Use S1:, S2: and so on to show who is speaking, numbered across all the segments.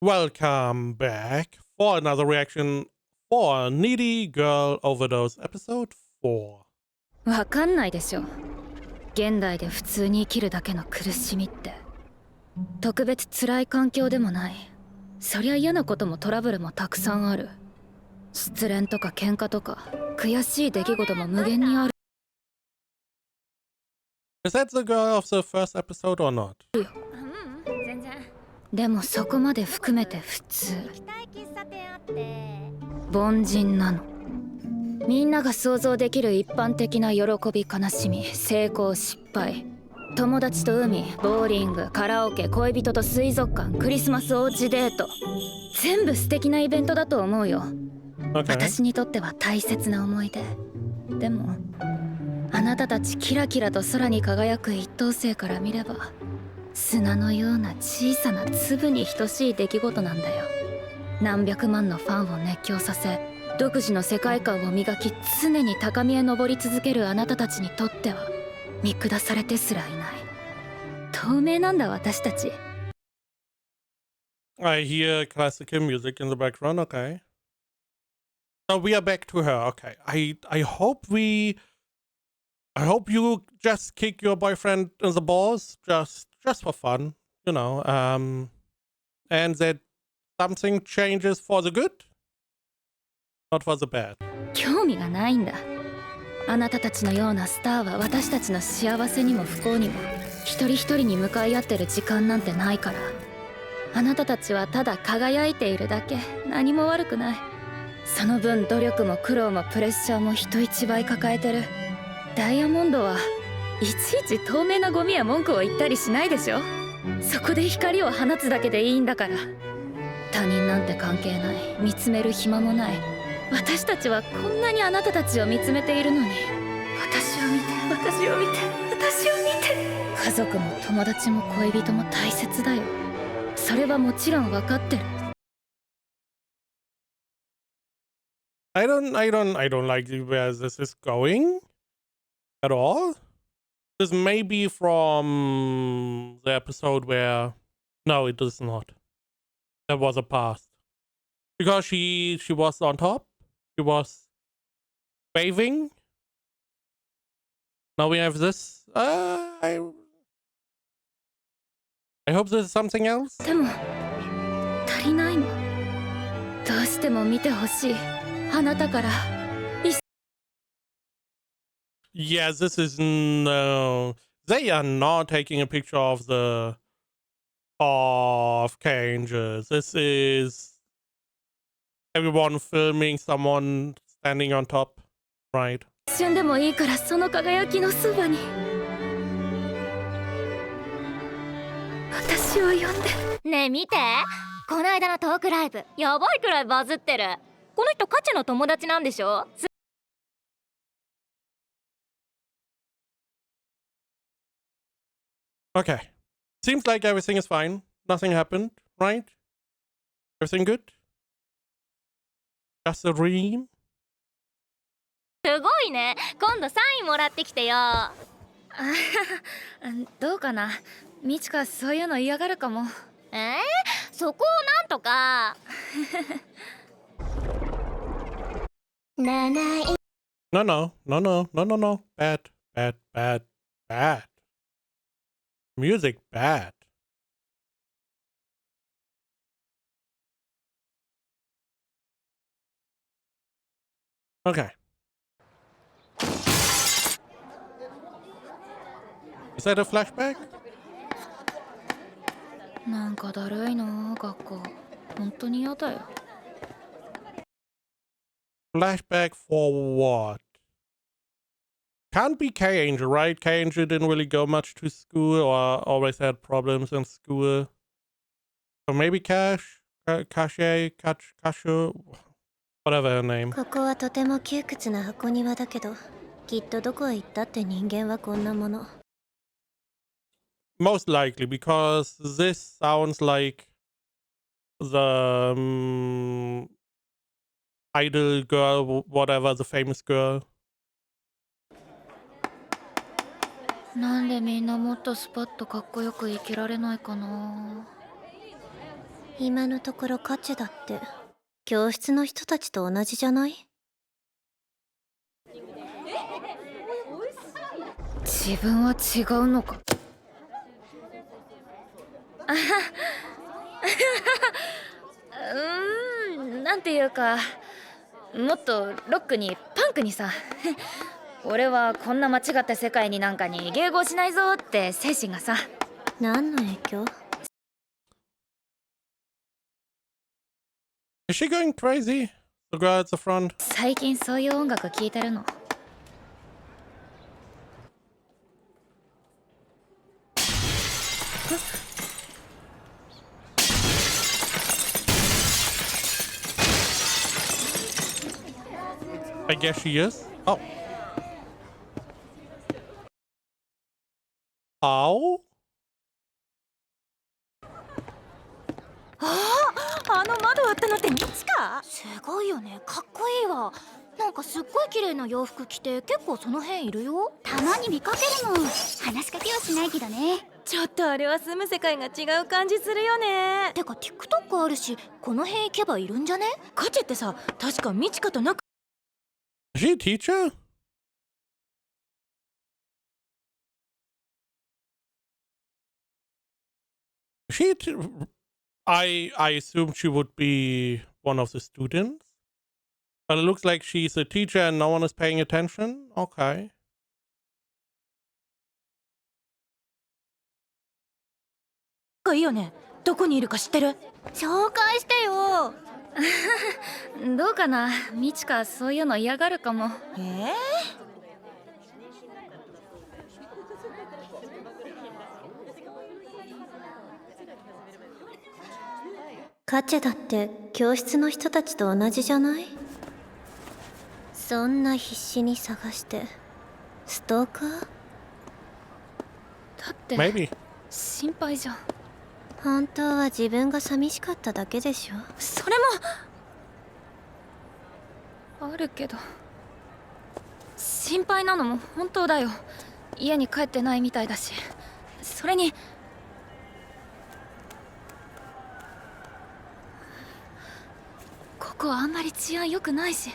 S1: Welcome back for another reaction for Needy Girl Overdose episode 4.
S2: わかんないでしょ。現代で普通に生きるだけの苦しみって特別辛い環境でもない。そりゃ嫌なこともトラブルもたくさんある。失恋とか喧嘩とか悔しい出来事も無限にある。
S1: Is that the girl of the first episode or not?
S2: 全然。でもそこまで含めて普通。凡人なの。みんなが想像できる一般的な喜び悲しみ、成功失敗、友達と海、ボーリング、カラオケ、恋人と水族館、クリスマスおうちデート、全部素敵なイベントだと思うよ。私にとっては大切な思い出。でもあなたたちキラキラと空に輝く一等星から見れば砂のような小さな粒に等しい出来事なんだよ。何百万のファンを熱狂させ、独自の世界観を磨き、常に高みへ登り続けるあなたたちにとっては見下されてすらいない。透明なんだ私たち。
S1: I hear classical music in the background, okay. So we are back to her, okay. I hope you just kick your boyfriend in the balls just for fun, you know, and that something changes for the good, not for the bad.
S2: 興味がないんだ。あなたたちのようなスターは私たちの幸せにも不幸にも一人一人に向かい合ってる時間なんてないから。あなたたちはただ輝いているだけ。何も悪くない。その分努力も苦労もプレッシャーも人一倍抱えてる。ダイヤモンドはいちいち透明なゴミや文句を言ったりしないでしょ。そこで光を放つだけでいいんだから。他人なんて関係ない。見つめる暇もない。私たちはこんなにあなたたちを見つめているのに。私を見て、私を見て、私を見て。家族も友達も恋人も大切だよ。それはもちろん分かってる。
S1: I don't like where this is going at all. This may be from the episode where no, it is not. There was a past. Because she was on top. She was waving. Now we have this. I hope this is something else.
S2: でも足りないの。どうしても見てほしい。あなたから。
S1: Yes, this is no. They are not taking a picture of Kangers. This is everyone filming someone standing on top, right?
S2: 一瞬でもいいからその輝きのそばに私を呼んで。
S3: ねえ見て、この間のトークライブやばいくらいバズってる。この人カチの友達なんでしょ。
S1: Okay. Seems like everything is fine. Nothing happened, right? Everything good? Just a dream?
S3: すごいね。今度サインもらってきてよ。
S2: どうかな。みちかそういうの嫌がるかも。
S3: そこをなんとか。
S1: No. Bad. Music bad. Okay. Is that a flashback?
S2: なんかだるいの学校。本当に嫌だよ。
S1: Flashback for what? Can't be K-Angel, right? K-Angel didn't really go much to school or always had problems in school. So maybe Kashu, whatever her name.
S4: ここはとても窮屈な箱庭だけど、きっとどこへ行ったって人間はこんなもの。
S1: Most likely, because this sounds like the idol girl, whatever, the famous girl.
S2: なんでみんなもっとスパッとかっこよく生きられないかな。
S4: 今のところ価値だって教室の人たちと同じじゃない？
S2: 自分は違うのか。なんていうか、もっとロックにパンクにさ。俺はこんな間違った世界になんかに迎合しないぞって精神がさ。
S4: 何の影響？
S1: Is she going crazy? The girl at the front.
S2: 最近そういう音楽聴いてるの。
S1: I guess she is. Oh. How?
S3: あの窓割ったのってミチか？すごいよね、かっこいいわ。なんかすっごい綺麗な洋服着て結構その辺いるよ。たまに見かけるもん。話しかけはしないけどね。ちょっとあれは住む世界が違う感じするよね。てか TikTok あるし、この辺行けばいるんじゃね？カチェってさ、確かミチカと仲。
S1: Is she a teacher? Is she I assume she would be one of the students. But it looks like she's a teacher and no one is paying attention. Okay.
S3: いいよね。どこにいるか知ってる？紹介してよ。
S2: どうかな、ミチカそういうの嫌がるかも。
S4: カチェだって教室の人たちと同じじゃない？そんな必死に探してストーカー？
S2: だって
S1: Maybe.
S2: 心配じゃん。
S4: 本当は自分が寂しかっただけでしょ。
S2: それもあるけど、心配なのも本当だよ。家に帰ってないみたいだし。それにここあんまり治安良くないし。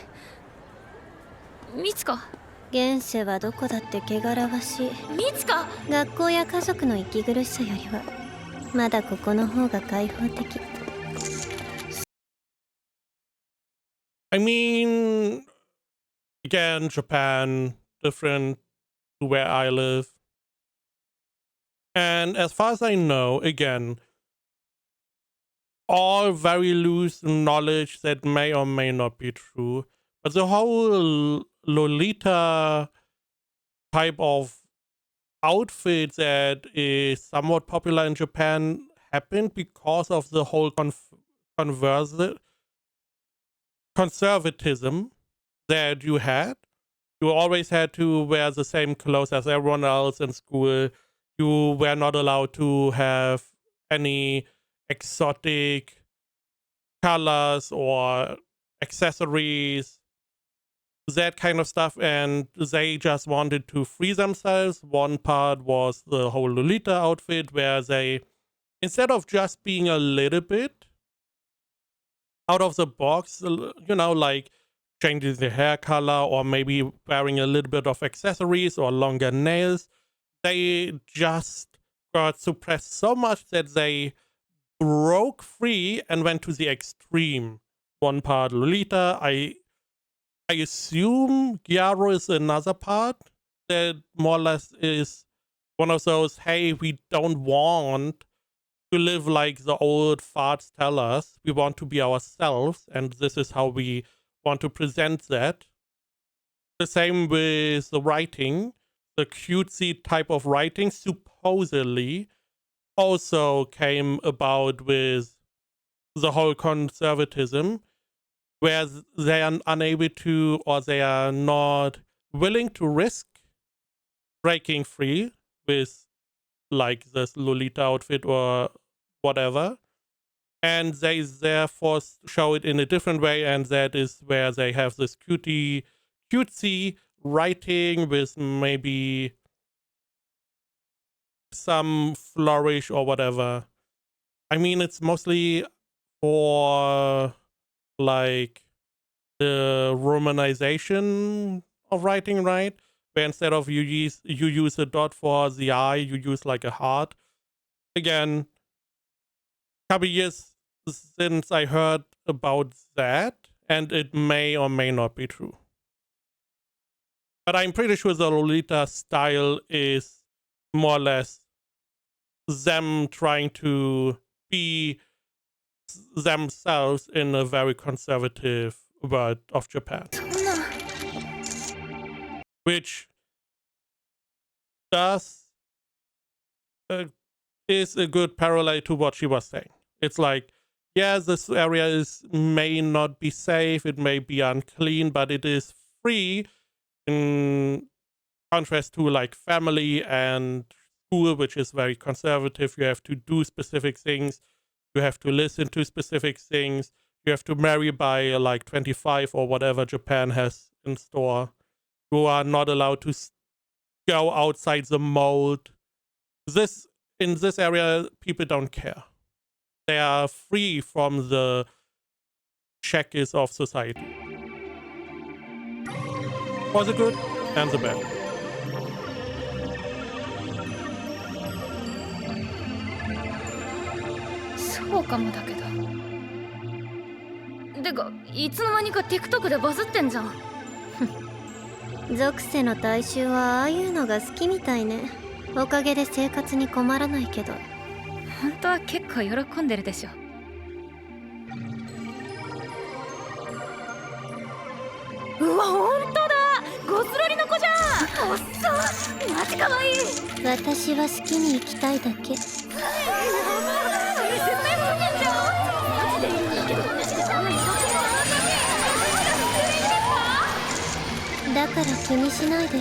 S2: ミチカ、
S4: 現世はどこだって汚らわしい。
S2: ミチカ、
S4: 学校や家族の息苦しさよりはまだここの方が開放的。
S1: I mean, again, Japan, different to where I live. And as far as I know, again, all very loose knowledge that may or may not be true. But the whole Lolita type of outfit that is somewhat popular in Japan happened because of the whole conservatism that you had. You always had to wear the same clothes as everyone else in school. You were not allowed to have any exotic colors or accessories, that kind of stuff, and they just wanted to free themselves. One part was the whole Lolita outfit, where they, instead of just being a little bit out of the box, you know, like changing the hair color or maybe wearing a little bit of accessories or longer nails, they just got suppressed so much that they broke free and went to the extreme. One part Lolita, I assume Gyaro is another part that more or less is one of those, hey, we don't want to live like the old farts tell us. We want to be ourselves, and this is how we want to present that. The same with the writing. The cutesy type of writing supposedly also came about with the whole conservatism, where they are unable to, or they are not willing to risk breaking free with like this Lolita outfit or whatever, and they therefore show it in a different way, and that is where they have this cutesy writing with maybe some flourish or whatever. I mean, it's mostly for like the romanization of writing, right? Where instead of you use a dot for the I, you use like a heart. Again, couple years since I heard about that, and it may or may not be true. But I'm pretty sure the Lolita style is more or less them trying to be themselves in a very conservative world of Japan. Which does is a good parallel to what she was saying. It's like, yeah, this area may not be safe, it may be unclean, but it is free in contrast to like family and school, which is very conservative. You have to do specific things, you have to listen to specific things, you have to marry by like 25 or whatever Japan has in store. You are not allowed to go outside the mold. In this area, people don't care. They are free from the shackles of society. For the good and the bad.
S2: そうかもだけど。てかいつの間にか TikTok でバズってんじゃん。
S4: 属性の大衆はああいうのが好きみたいね。おかげで生活に困らないけど。
S2: 本当は結構喜んでるでしょ。うわ、本当だ。ゴスロリの子じゃん。おっさん、マジかわいい。
S4: 私は好きに生きたいだけ。
S2: 絶対モテんじゃん。マジでいるんだけど。
S4: だから気にしないで。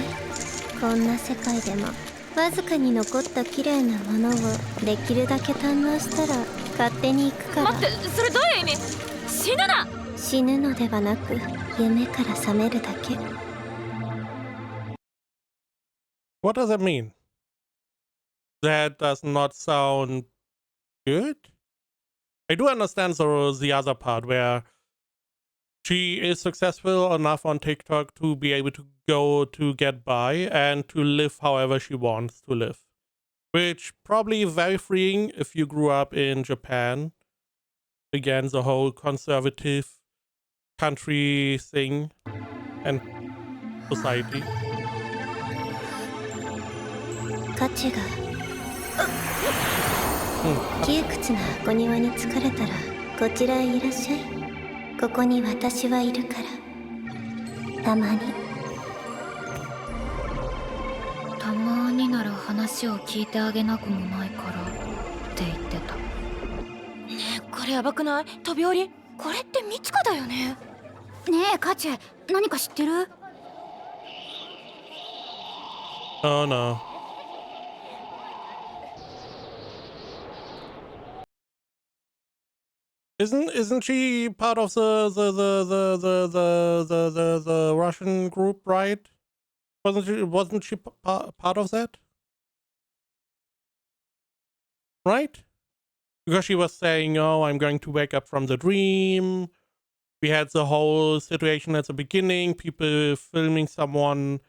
S4: こんな世界でもわずかに残った綺麗なものをできるだけ堪能したら勝手に行くから。
S2: 待って、それどういう意味？死ぬな。
S4: 死ぬのではなく夢から覚めるだけ。
S1: What does that mean? That does not sound good. I do understand the other part where she is successful enough on TikTok to be able to go to get by and to live however she wants to live. Which probably very freeing if you grew up in Japan. Again, the whole conservative country thing and society.
S4: 価値が窮屈な箱庭に疲れたらこちらへいらっしゃい。ここに私はいるから。たまに。
S2: たまになら話を聞いてあげなくもないからって言ってた。ねえ、これやばくない？飛び降り？これってミツカだよね。ねえ、カチェ、何か知ってる？
S1: Oh no. Isn't she part of the Russian group, right? Wasn't she part of that? Right? Because she was saying, "Oh, I'm going to wake up from the dream." We had the whole situation at the beginning, people filming someone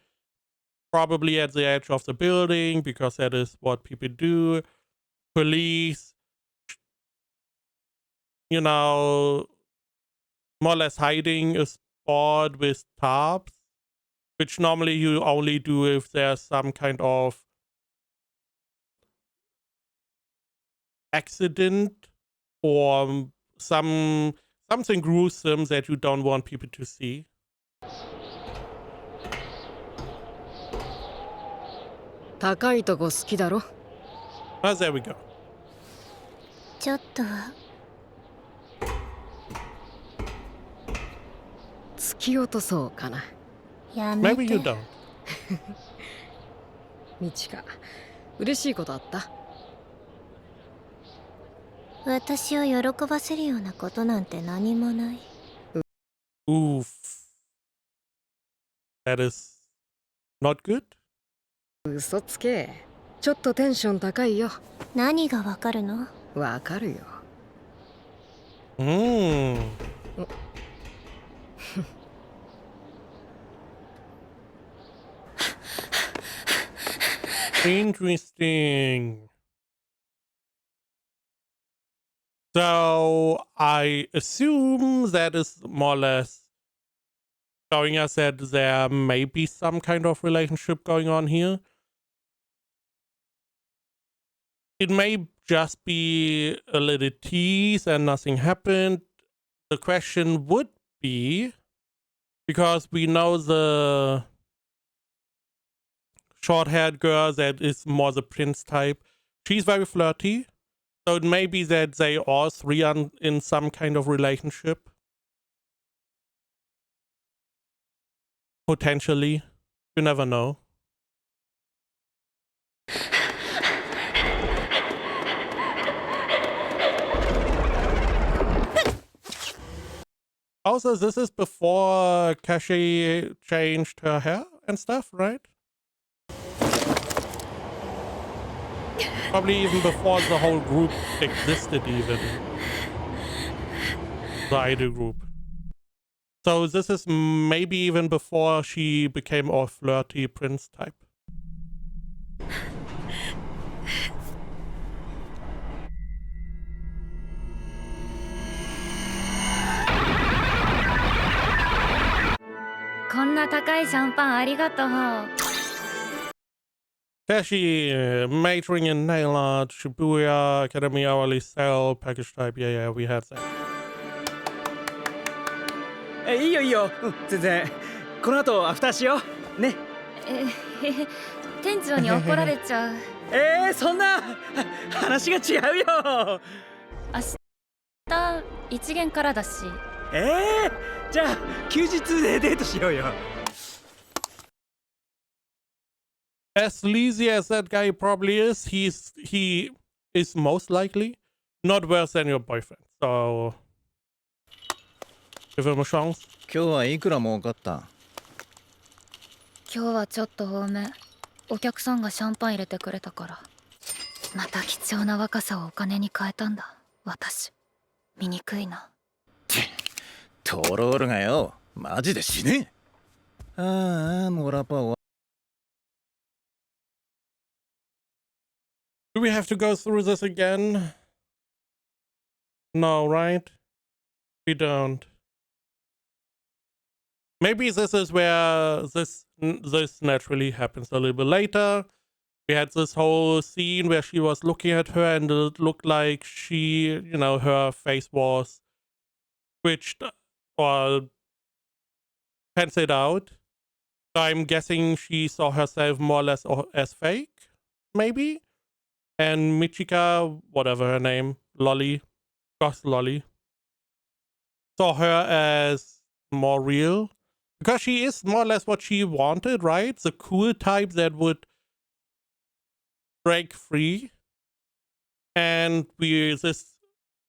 S1: probably at the edge of the building because that is what people do. Police, you know, more or less hiding a spot with tarps, which normally you only do if there's some kind of accident or something gruesome that you don't want people to see.
S5: 高いとこ好きだろ。
S1: There we go.
S4: ちょっと
S5: 突き落とそうかな。
S4: やめ
S1: Maybe you
S4: て。
S1: don't.
S5: ミチカ、嬉しいことあった？
S4: 私を喜ばせるようなことなんて何もない。
S1: Oof. That is not good.
S5: 嘘つけ。ちょっとテンション高いよ。
S4: 何がわかるの？
S5: わかるよ。
S1: Interesting. So I assume that is more or less showing us that there may be some kind of relationship going on here. It may just be a little tease and nothing happened. The question would be, because we know the short-haired girl that is more the prince type, she's very flirty. So it may be that they all three are in some kind of relationship. Potentially. You never know. Also, this is before Kashi changed her hair and stuff, right? Probably even before the whole group existed even. The idol group. So this is maybe even before she became a flirty prince type. Kashi, majoring in nail art, Shibuya, Academy hourly sale, package type, yeah, we had that.
S6: いいよいいよ、全然。この後アフターしようね。
S2: 店長に怒られちゃう。
S6: そんな話が違うよ。
S2: 明日一限からだし。
S6: じゃあ休日でデートしようよ。
S1: As sleazy as that guy probably is, he is most likely not worse than your boyfriend. So give him a chance.
S7: 今日はいくら儲かった？
S2: 今日はちょっと多め。お客さんがシャンパン入れてくれたから。また貴重な若さをお金に変えたんだ。私。醜いな。
S7: トロールがよ、マジで死ね。ああ、モラパは。
S1: Do we have to go through this again? No, right? We don't. Maybe this is where this naturally happens a little bit later. We had this whole scene where she was looking at her and it looked like she, you know, her face was switched or penciled out. So I'm guessing she saw herself more or less as fake, maybe? And Michika, whatever her name, Lolly, Goth Lolly, saw her as more real. Because she is more or less what she wanted, right? The cool type that would break free. And this,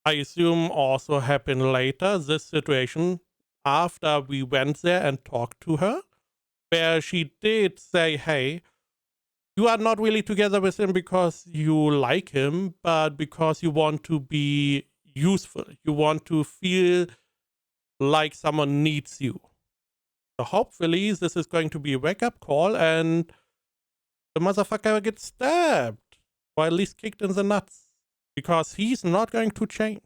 S1: I assume, also happened later, this situation, after we went there and talked to her, where she did say, hey, you are not really together with him because you like him, but because you want to be useful. You want to feel like someone needs you. So hopefully this is going to be a wake-up call and the motherfucker gets stabbed. Or at least kicked in the nuts. Because he's not going to change.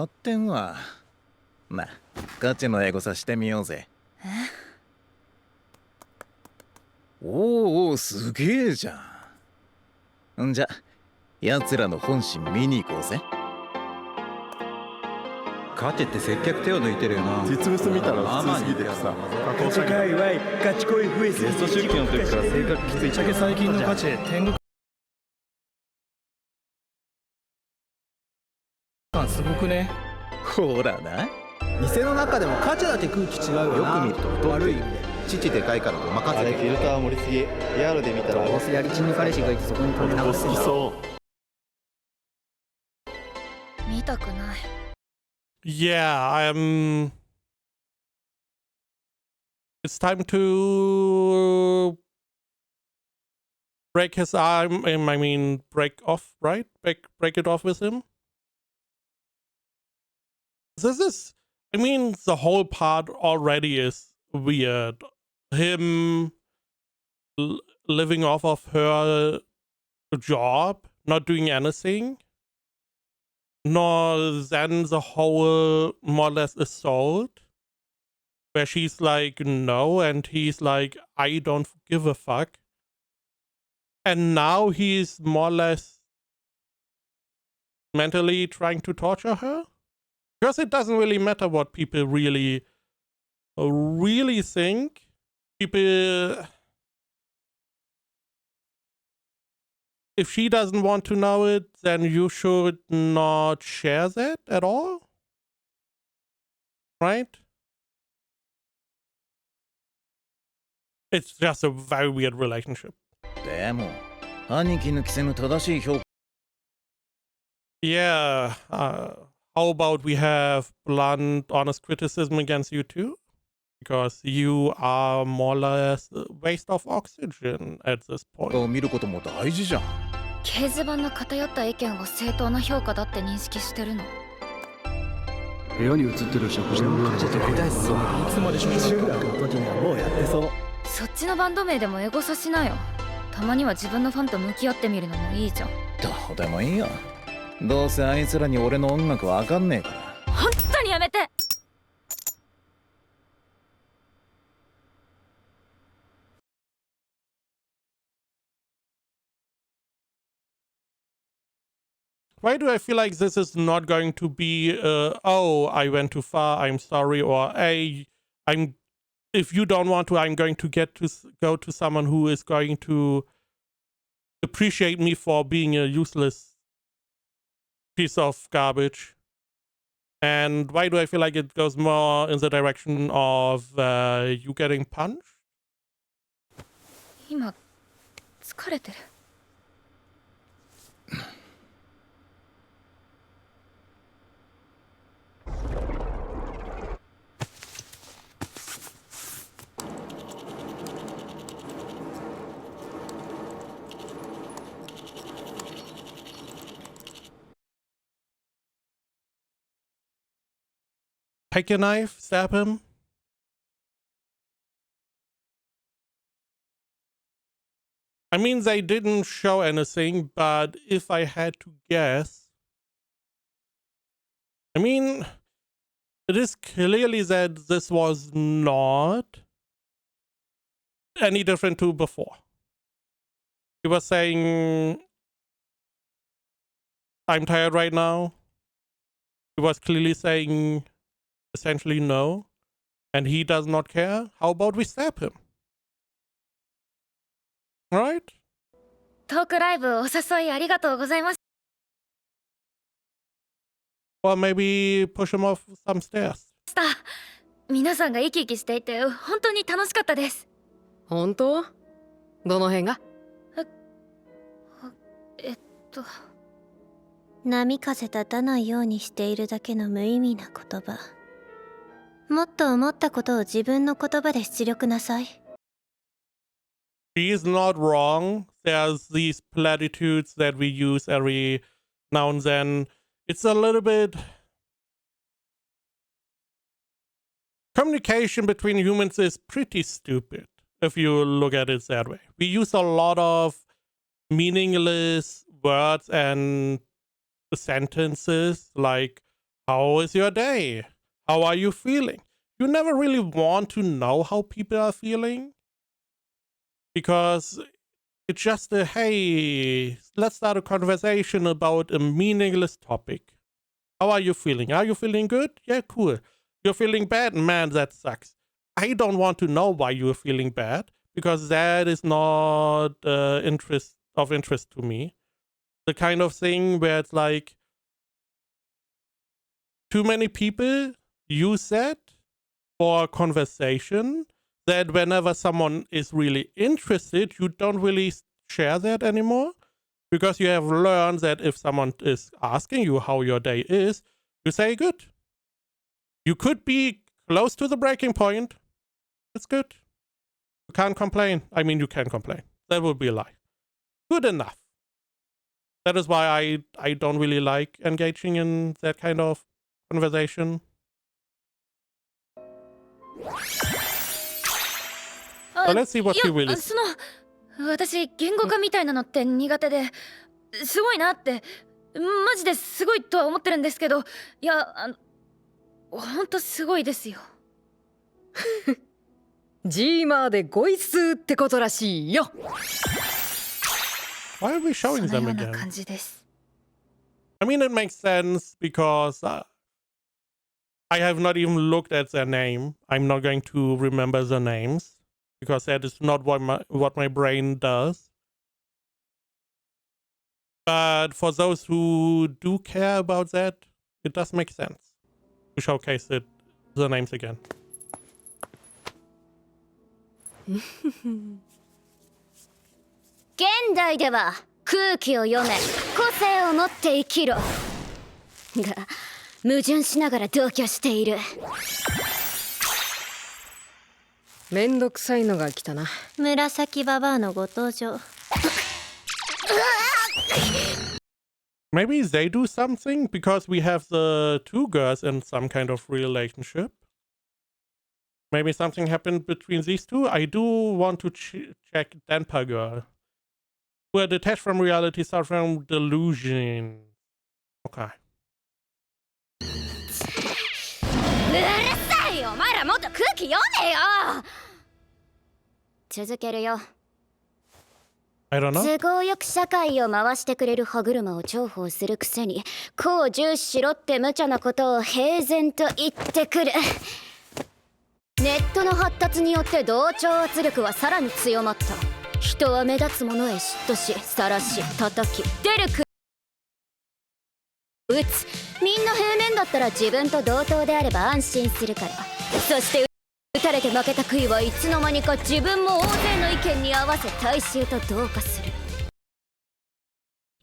S7: ってんわ。まあ、ガチのエゴさしてみようぜ。おお、すげえじゃん。んじゃ、奴らの本心見に行こうぜ。
S8: ガチって接客手を抜いてるよな。
S9: 実物見たら普通すぎてさ。
S6: ガチ界隈ガチ恋増えすぎ。
S8: ゲスト出勤の時から性格きつい。ちゃけ最近のガチ天狗感すごくね。
S7: ほらな。
S10: 店の中でも価値だけ空気違うよな。
S7: よく見ると太っている。父でかいからごまかせて。
S9: あれフィルター盛りすぎ。リアルで見たら
S10: どうせやりちんに彼氏がいてそこに飛び
S9: 男好きそう。
S2: 見たくない。
S1: Yeah, it's time to break his arm. I mean, break off, right? Break it off with him. This is, I mean, the whole part already is weird. Him living off of her job, not doing anything, nor then the whole more or less assault, where she's like, no, and he's like, I don't give a fuck. And now he's more or less mentally trying to torture her. Because it doesn't really matter what people really think. People, if she doesn't want to know it, then you should not share that at all. Right? It's just a very weird relationship.
S7: でも兄貴の着せぬ正しい評価
S1: Yeah. How about we have blunt, honest criticism against you too? Because you are more or less a waste of oxygen at this point.
S7: を見ることも大事じゃん。
S2: 掲示板の偏った意見が正当な評価だって認識してるの。
S10: 部屋に映ってる食事の感じてみたいっすわ。いつまで中学の時にはもうやってそう。
S2: そっちのバンド名でもエゴサしなよ。たまには自分のファンと向き合ってみるのもいいじゃん。
S7: どうでもいいよ。どうせあいつらに俺の音楽わかんねえから。
S2: 本当にやめて。
S1: Why do I feel like this is not going to be, oh, I went too far, I'm sorry, or hey, if you don't want to, I'm going to go to someone who is going to appreciate me for being a useless piece of garbage. And why do I feel like it goes more in the direction of you getting punched?
S2: 今疲れてる。
S1: Take a knife, stab him. I mean, they didn't show anything, but if I had to guess, I mean, it is clearly that this was not any different to before. He was saying, I'm tired right now. He was clearly saying, essentially no, and he does not care. How about we stab him? Right?
S2: トークライブお誘いありがとうございます。
S1: Or maybe push him off some stairs.
S2: 皆さんが生き生きしていて本当に楽しかったです。
S5: 本当？どの辺が？
S4: 波風立たないようにしているだけの無意味な言葉。もっと思ったことを自分の言葉で出力なさい。
S1: She is not wrong. There's these platitudes that we use every now and then. It's a little bit... Communication between humans is pretty stupid, if you look at it that way. We use a lot of meaningless words and sentences like, how is your day? How are you feeling? You never really want to know how people are feeling. Because it's just a, hey, let's start a conversation about a meaningless topic. How are you feeling? Are you feeling good? Yeah, cool. You're feeling bad? Man, that sucks. I don't want to know why you're feeling bad, because that is not of interest to me. The kind of thing where it's like, too many people use that for a conversation, that whenever someone is really interested, you don't really share that anymore, because you have learned that if someone is asking you how your day is, you say good. You could be close to the breaking point. It's good. You can't complain. I mean, you can complain. That would be a lie. Good enough. That is why I don't really like engaging in that kind of conversation. So let's see what she really...
S2: 私言語化みたいなのって苦手ですごいなってマジですごいとは思ってるんですけど、いやほんとすごいですよ。
S5: ジーマーでゴイスーってことらしいよ。
S1: Why are we showing
S2: その
S1: them
S2: ような
S1: again?
S2: 感じです。
S1: I mean, it makes sense because I have not even looked at their name. I'm not going to remember the names because that is not what my brain does. But for those who do care about that, it does make sense to showcase the names again.
S3: 現代では空気を読め、個性を持って生きろが矛盾しながら同居している。
S5: めんどくさいのが来たな。
S4: 紫ババアのご登場。
S1: Maybe they do something because we have the two girls in some kind of relationship. Maybe something happened between these two. I do want to check Denpa Girl. Who are detached from reality, suffer from delusion. Okay.
S3: うるさい、お前らもっと空気読めよ。続けるよ。
S1: I don't know.
S3: 都合よく社会を回してくれる歯車を重宝するくせに、こう重視しろって無茶なことを平然と言ってくる。ネットの発達によって同調圧力はさらに強まった。人は目立つものへ嫉妬し、晒し、叩き、出るく打つ。みんな平面だったら自分と同等であれば安心するから。そして打たれて負けた杭はいつの間にか自分も大勢の意見に合わせ大衆と同化する。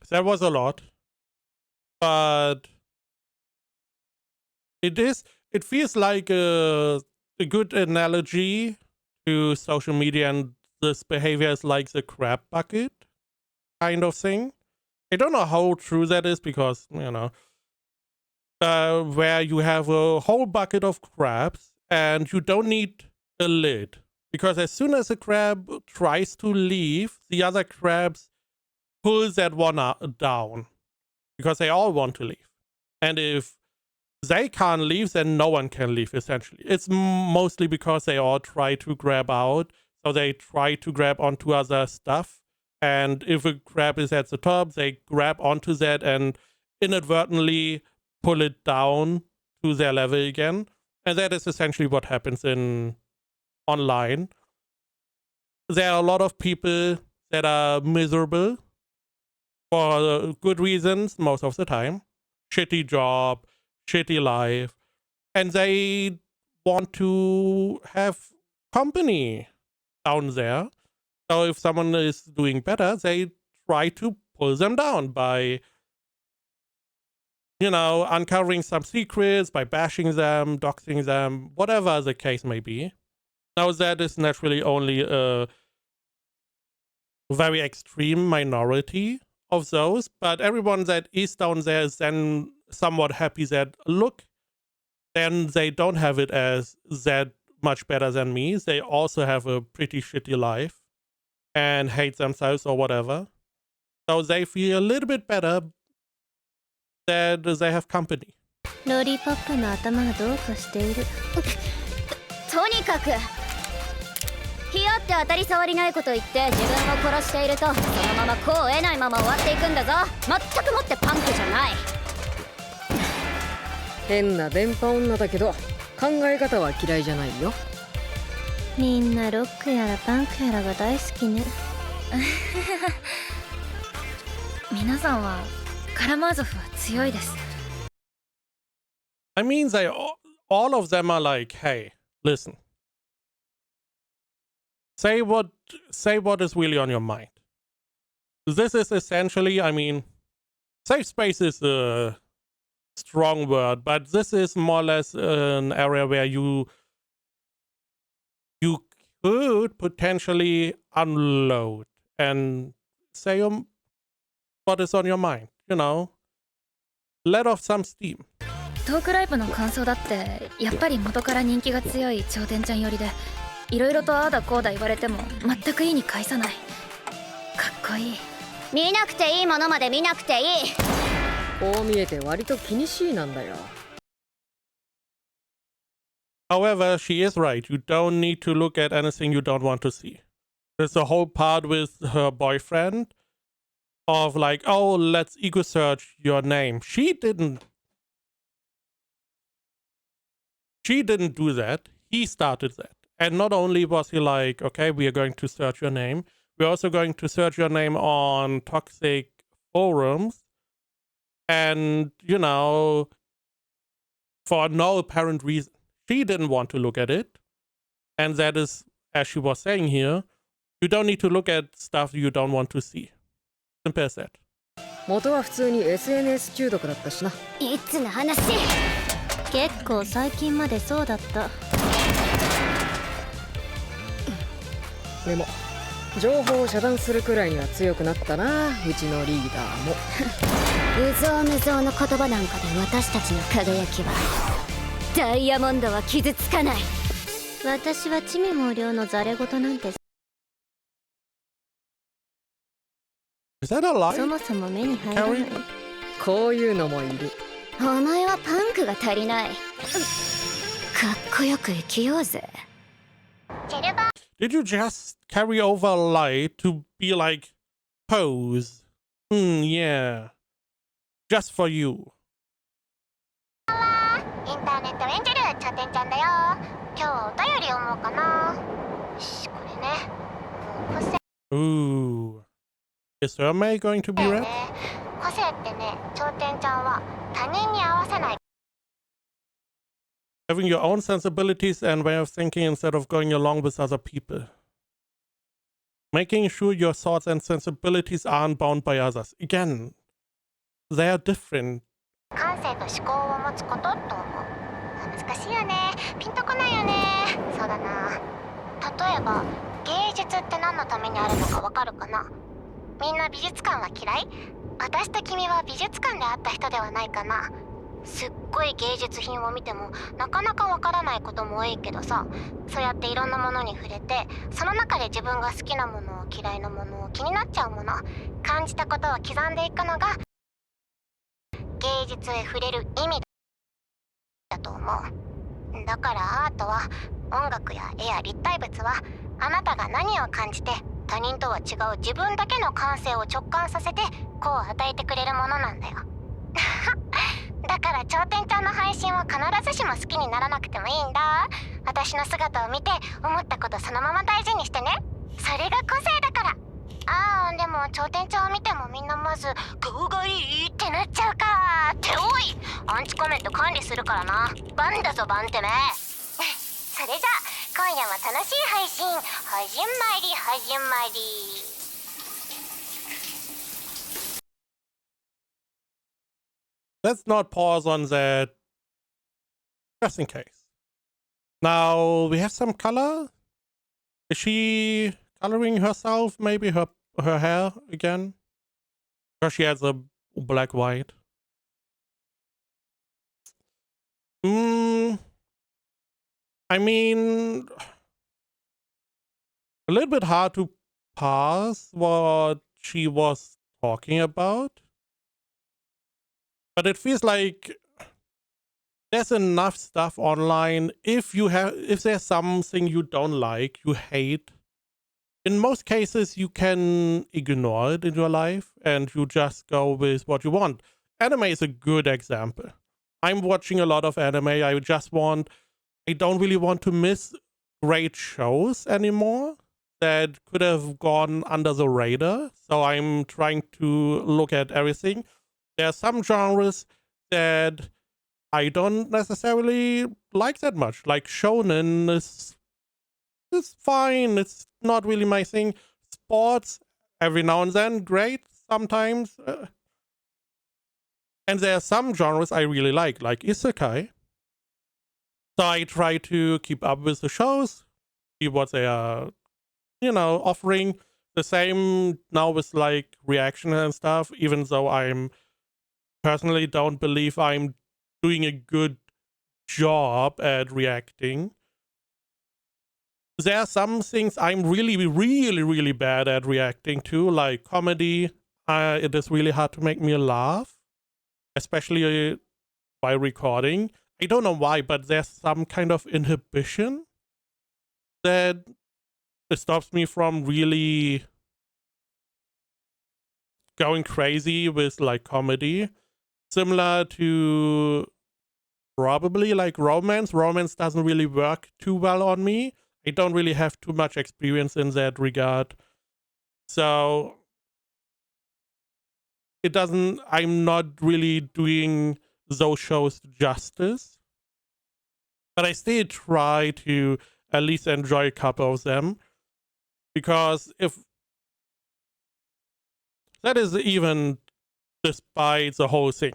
S1: That was a lot. But it feels like a good analogy to social media, and this behavior is like the crab bucket kind of thing. I don't know how true that is because, you know, where you have a whole bucket of crabs and you don't need a lid, because as soon as a crab tries to leave, the other crabs pull that one down because they all want to leave. And if they can't leave, then no one can leave, essentially. It's mostly because they all try to grab out, so they try to grab onto other stuff. And if a crab is at the top, they grab onto that and inadvertently pull it down to their level again. And that is essentially what happens in online. There are a lot of people that are miserable for good reasons most of the time. Shitty job, shitty life. And they want to have company down there. So if someone is doing better, they try to pull them down by, you know, uncovering some secrets, by bashing them, doxing them, whatever the case may be. Now that is naturally only a very extreme minority of those, but everyone that is down there is then somewhat happy that, look, then they don't have it as that much better than me. They also have a pretty shitty life and hate themselves or whatever. So they feel a little bit better that they have company.
S4: ロリポップの頭がどうかしている。
S3: とにかくひよって当たり障りないこと言って自分を殺していると、そのままこう得ないまま終わっていくんだぞ。全くもってパンクじゃない。
S5: 変な電波女だけど考え方は嫌いじゃないよ。
S4: みんなロックやらパンクやらが大好きね。
S2: 皆さんはカラマーゾフは強いです。
S1: I mean, all of them are like, hey, listen. Say what is really on your mind. This is essentially, I mean, safe space is a strong word, but this is more or less an area where you could potentially unload and say what is on your mind, you know, let off some steam.
S2: トークライブの感想だってやっぱり元から人気が強い頂点ちゃん寄りで、いろいろとああだこうだ言われても全く意に介さない。こいい。
S3: 見なくていいものまで見なくていい。
S5: こう見えて割と気にしいなんだよ。
S1: However, she is right. You don't need to look at anything you don't want to see. There's a whole part with her boyfriend of like, oh, let's ego search your name. She didn't do that. He started that. And not only was he like, okay, we are going to search your name, we're also going to search your name on toxic forums. And, you know, for no apparent reason. She didn't want to look at it. And that is, as she was saying here, you don't need to look at stuff you don't want to see. Simple as that.
S5: 元は普通に SNS 中毒だったしな。
S3: いつの話。
S4: 結構最近までそうだった。
S5: でも情報を遮断するくらいには強くなったな、うちのリーダーも。
S3: うぞうむぞうの言葉なんかで私たちの輝きは、ダイヤモンドは傷つかない。
S4: 私は地味猛量のザレ言なんて
S1: Is that a lie?
S4: そもそも目に入らない。
S5: こういうのもいる。
S3: お前はパンクが足りない。かっこよく生きようぜ。
S1: Did you just carry over a lie to be like, pose? Yeah. Just for you.
S3: インターネットエンジェルチャテンちゃんだよ。今日はお便り読もうかな。よし、これね。個性
S1: Ooh. Is her May going to be
S3: ね。
S1: read?
S3: 個性ってね、頂点ちゃんは他人に合わせない。
S1: Having your own sensibilities and way of thinking instead of going along with other people. Making sure your thoughts and sensibilities aren't bound by others. Again, they are different.
S3: 感性と思考を持つことと思う。難しいよね。ピンとこないよね。そうだな。例えば、芸術って何のためにあるのかわかるかな。みんな美術館は嫌い？私と君は美術館で会った人ではないかな。すっごい芸術品を見てもなかなかわからないことも多いけどさ、そうやっていろんなものに触れて、その中で自分が好きなもの、嫌いなもの、気になっちゃうもの、感じたことを刻んでいくのが芸術へ触れる意味だと思う。だからアートは、音楽や絵や立体物は、あなたが何を感じて他人とは違う自分だけの感性を直感させてこう与えてくれるものなんだよ。だから頂点ちゃんの配信は必ずしも好きにならなくてもいいんだ。私の姿を見て思ったことそのまま大事にしてね。それが個性だから。あー、でも頂点ちゃんを見てもみんなまず顔がいいってなっちゃうかって。おい、アンチコメント管理するからな。バンだぞバンてめえ。それじゃあ今夜も楽しい配信始まり始まり。
S1: Let's not pause on that just in case. Now we have some color. Is she coloring herself? Maybe her hair again? Because she has a black white. I mean, a little bit hard to parse what she was talking about. But it feels like there's enough stuff online. If there's something you don't like, you hate, in most cases you can ignore it in your life and you just go with what you want. Anime is a good example. I'm watching a lot of anime. I don't really want to miss great shows anymore that could have gone under the radar. So I'm trying to look at everything. There are some genres that I don't necessarily like that much. Like shonen is fine. It's not really my thing. Sports, every now and then, great sometimes. And there are some genres I really like isekai. So I try to keep up with the shows, see what they are, offering. The same now with like reaction and stuff, even though I'm personally don't believe I'm doing a good job at reacting. there are some things I'm really bad at reacting to, like comedy. It is really hard to make me laugh, especially by recording. I don't know why, but there's some kind of inhibition that stops me from really going crazy with like comedy. Similar to probably like romance. Romance doesn't really work too well on me. I don't really have too much experience in that regard. So it doesn't, I'm not really doing those shows justice. But I still try to at least enjoy a couple of them. Because if that is even despite the whole thing.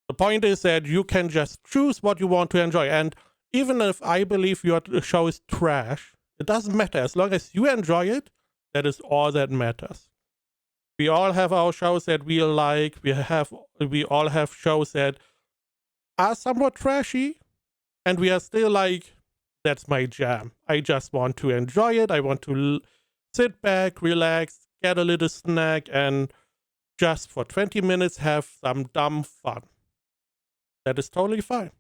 S1: The point is that you can just choose what you want to enjoy. And even if I believe your show is trash, it doesn't matter. As long as you enjoy it, that is all that matters. We all have our shows that we like. We all have shows that are somewhat trashy. And we are still like, that's my jam. I just want to enjoy it. I want to sit back, relax, get a little snack, and just for 20 minutes have some dumb fun. That is totally fine.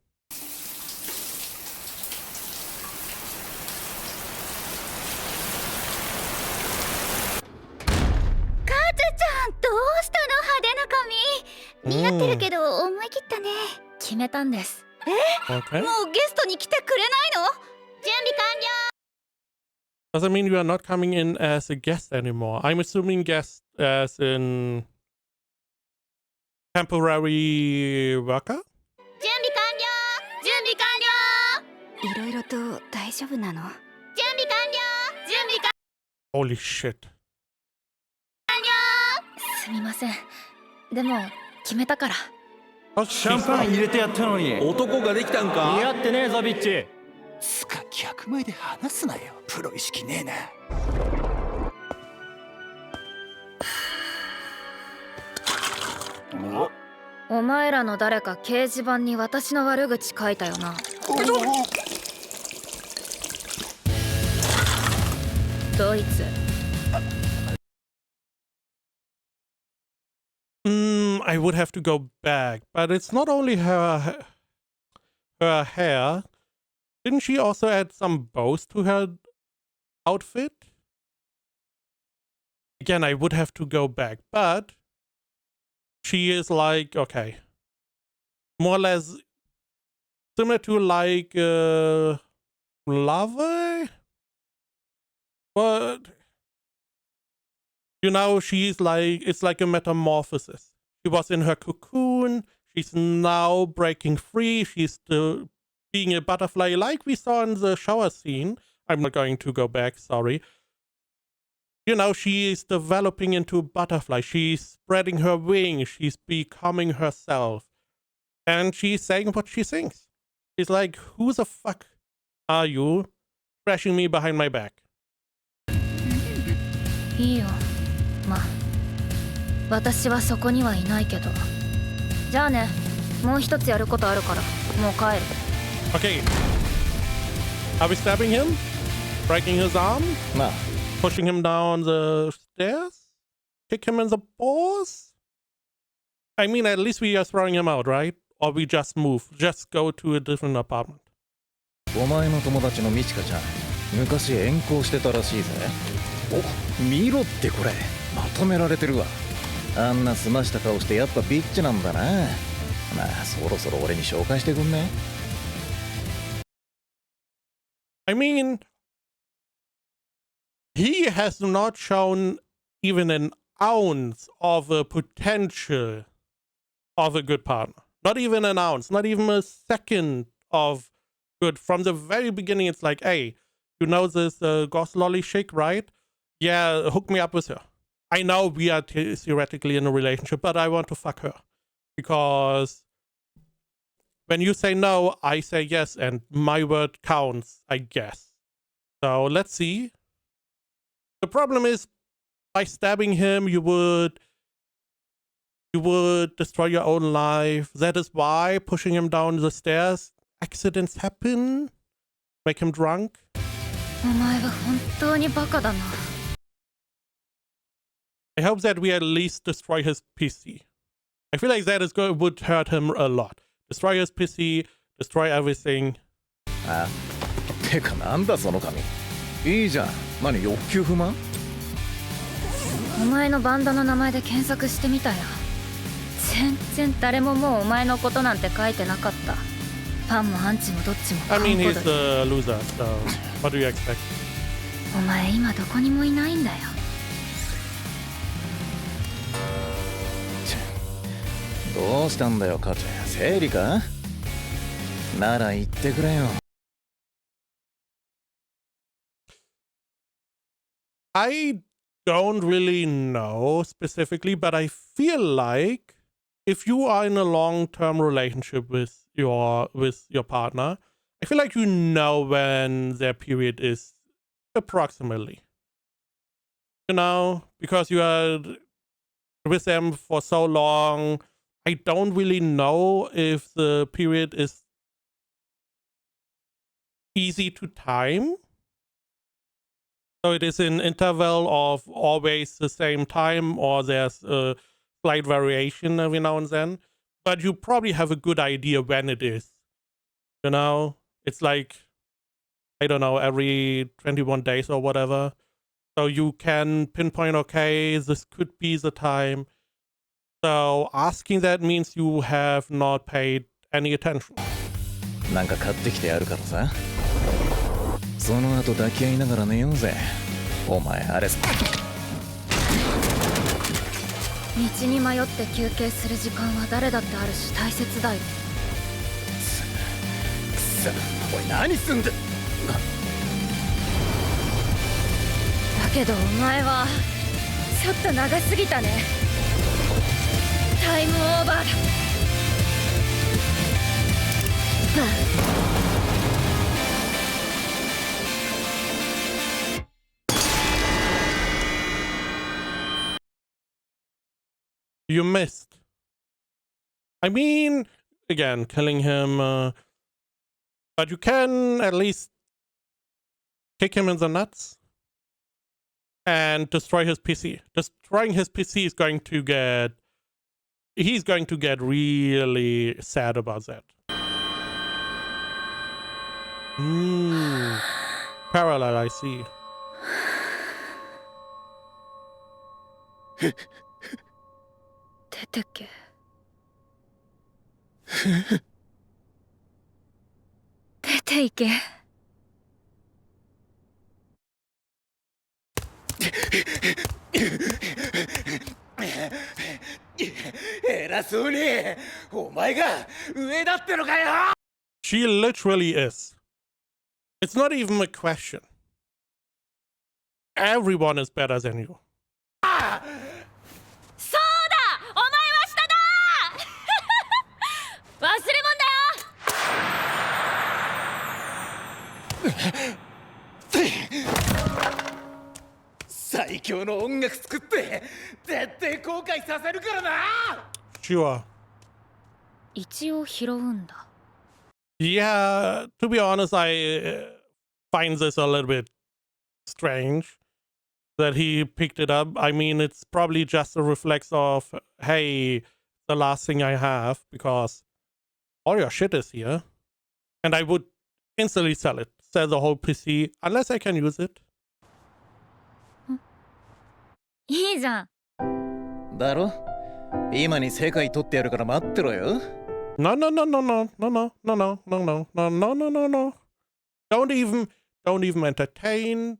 S3: 似合ってるけど思い切ったね。
S2: 決めたんです。
S1: Okay.
S3: もうゲストに来てくれないの？準備完了。
S1: Does that mean you are not coming in as a guest anymore? I'm assuming guest as in temporary worker?
S3: 準備完了。準備完了。いろいろと大丈夫なの？準備完了。準備完了。
S1: Holy shit.
S2: すみません。でも決めたから。
S10: シャンパン入れてやったのに
S8: 男ができたんか？
S10: 似合ってねえぞビッチ。
S11: つか客前で話すなよ。プロ意識ねえな。
S2: お前らの誰か掲示板に私の悪口書いたよな。ドイツ。
S1: I would have to go back, but it's not only her hair. Didn't she also add some bows to her outfit? Again, I would have to go back, but she is like, okay, more or less similar to like Lava, but you know, she's like, it's like a metamorphosis. She was in her cocoon. She's now breaking free. She's being a butterfly like we saw in the shower scene. I'm not going to go back, sorry. You know, she is developing into a butterfly. She's spreading her wings. She's becoming herself. And she's saying what she thinks. She's like, who the fuck are you trashing me behind my back?
S2: いいよ。まあ私はそこにはいないけど。じゃあね。もう一つやることあるからもう帰る。
S1: Okay. Are we stabbing him? Breaking his arm?
S7: Nah.
S1: Pushing him down the stairs? Kick him in the balls? I mean, at least we are throwing him out, right? Or we just move. Just go to a different apartment.
S7: お前の友達のミチカちゃん、昔遠行してたらしいぜ。お、見ろってこれ。まとめられてるわ。あんな澄ました顔してやっぱビッチなんだな。まあそろそろ俺に紹介してくんね。
S1: I mean, he has not shown even an ounce of a potential of a good partner. Not even an ounce, not even a second of good. From the very beginning, it's like, hey, you know this goth lolly chick, right? Yeah, hook me up with her. I know we are theoretically in a relationship, but I want to fuck her. Because when you say no, I say yes, and my word counts, I guess. So let's see. The problem is, by stabbing him, you would destroy your own life. That is why pushing him down the stairs, accidents happen, make him drunk.
S2: お前は本当にバカだな。
S1: I hope that we at least destroy his PC. I feel like that is would hurt him a lot. Destroy his PC, destroy everything.
S7: あ、てかなんだその紙。いいじゃん。何欲求不満？
S2: お前のバンドの名前で検索してみたよ。全然誰ももうお前のことなんて書いてなかった。ファンもアンチもどっちも
S1: I mean, he's a loser, so what do you expect?
S2: お前今どこにもいないんだよ。
S7: どうしたんだよ、カチェ。生理か？なら言ってくれよ。
S1: I don't really know specifically, but I feel like if you are in a long-term relationship with your partner, I feel like you know when their period is approximately. You know, because you are with them for so long. I don't really know if the period is easy to time. So it is an interval of always the same time, or there's a slight variation every now and then. But you probably have a good idea when it is. You know, it's like, I don't know, every 21 days or whatever. So you can pinpoint, okay, this could be the time. So asking that means you have not paid any attention.
S7: なんか買ってきてやるからさ。その後抱き合いながら寝ようぜ。お前あれ。道
S2: に迷って休憩する時間は誰だってあるし大切だよ。
S7: くそ、おい何すんだ。
S2: だけどお前はちょっと長すぎたね。タイムオーバーだ。
S1: You missed. I mean, again, killing him, but you can at least kick him in the nuts and destroy his PC. Destroying his PC is going to get... He's going to get really sad about that. Parallel, I see.
S2: 出てけ。出ていけ。
S6: 偉そうにお前が上だってのかよ。
S1: She literally is. It's not even a question. Everyone is better than you.
S3: そうだ、お前は下だ忘れ
S6: 物だよ。最強の音楽作って絶対後悔させるからな。
S1: Sure.
S2: 一応拾うんだ。
S1: Yeah, to be honest, I find this a little bit strange that he picked it up. I mean, it's probably just a reflex of, hey, the last thing I have, because all your shit is here. And I would instantly sell it. Sell the whole PC, unless I can use it.
S2: いいじゃん。
S7: だろ？今に世界取ってやるから待ってろよ。
S1: No, no, no, no, no, no, no, no, no, no, no, no, no, no, no, no. Don't even entertain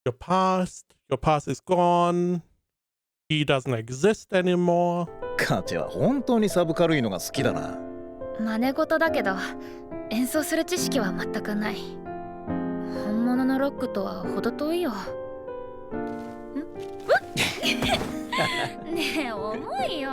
S1: your past. Your past is gone. He doesn't exist anymore.
S7: カチェは本当にサブ軽いのが好きだな。
S2: 真似事だけど演奏する知識は全くない。本物のロックとは程遠いよ。ねえ重いよ。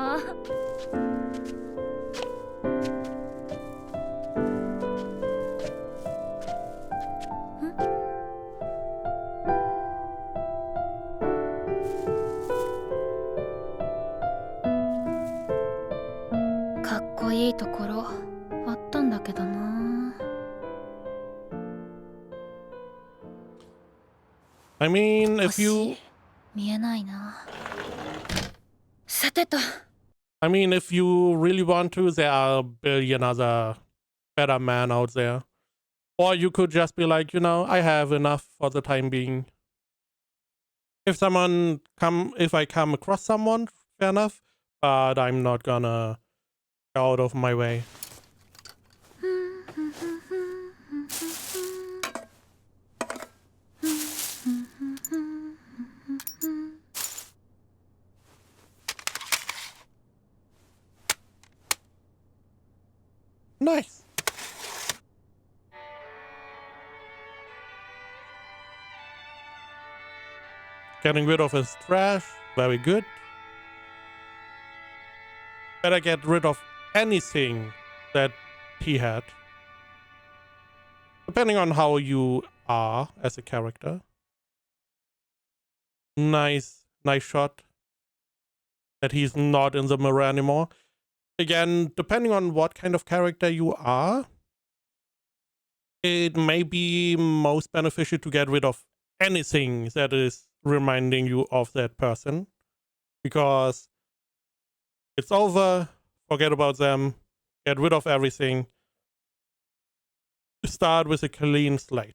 S2: かっこいいところあったんだけどな。
S1: I mean, if you...
S2: 見えないな。さてと。
S1: I mean, if you really want to, there are a billion other better men out there. Or you could just be like, you know, I have enough for the time being. If I come across someone, fair enough. But I'm not gonna go out of my way. Nice. Getting rid of his trash. Very good. Better get rid of anything that he had. Depending on how you are as a character. Nice shot. That he's not in the mirror anymore. Again, depending on what kind of character you are, it may be most beneficial to get rid of anything that is reminding you of that person. Because it's over, forget about them, get rid of everything. Start with a clean slate.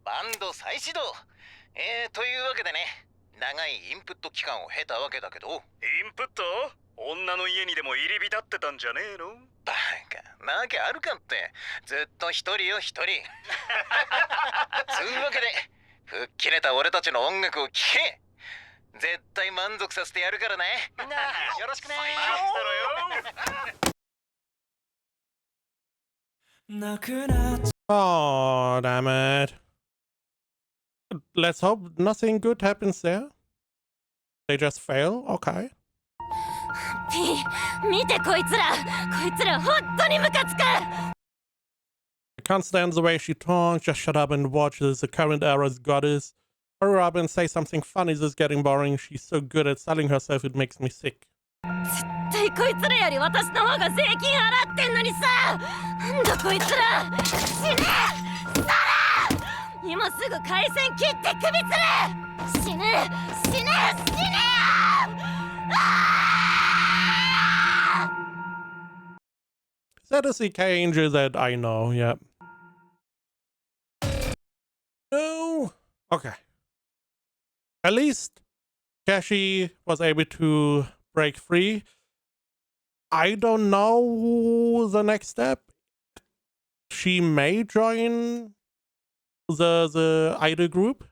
S7: バンド再始動。というわけでね、長いインプット期間を経たわけだけど。インプット？女の家にでも入り浸ってたんじゃねえの？バカ、なわけあるかって。ずっと一人よ一人。つうわけで、吹っ切れた俺たちの音楽を聴け。絶対満足させてやるからね。みんな、よろしくね。
S1: Oh, damn it. Let's hope nothing good happens there. They just fail? Okay.
S3: 見てこいつら本当にムカつく
S1: I can't stand the way she talks. Just shut up and watch. This is the current era's goddess. Hurry up and say something funny. This is getting boring. She's so good at selling herself, it makes me sick.
S3: 絶対こいつらより私の方が税金払ってんのにさなんだこいつら死ねサラ今すぐ回線切って首つれ死ねよ
S1: That is the K Angel that I know, yeah. No. Okay. At least Kashi was able to break free. I don't know the next step. She may join the idol group.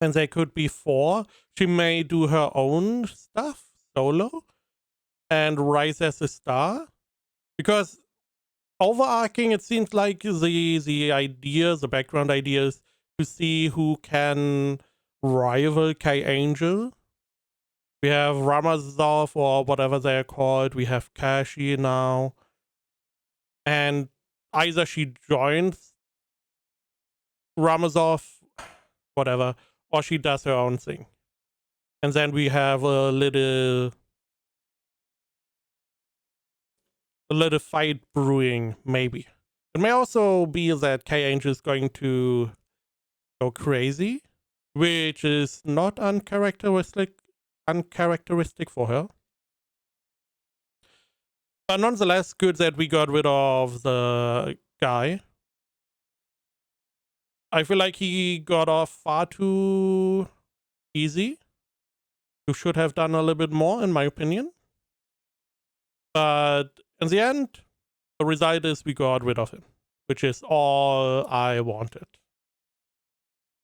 S1: And they could be 4. She may do her own stuff solo and rise as a star. Because overarching, it seems like the background idea is to see who can rival K Angel. We have Ramazov or whatever they're called. We have Kashi now. And either she joins Ramazov, whatever, or she does her own thing. And then we have a little fight brewing, maybe. It may also be that K Angel is going to go crazy, which is not uncharacteristic for her. But nonetheless, good that we got rid of the guy. I feel like he got off far too easy. You should have done a little bit more, in my opinion. But in the end, the result is we got rid of him, which is all I wanted.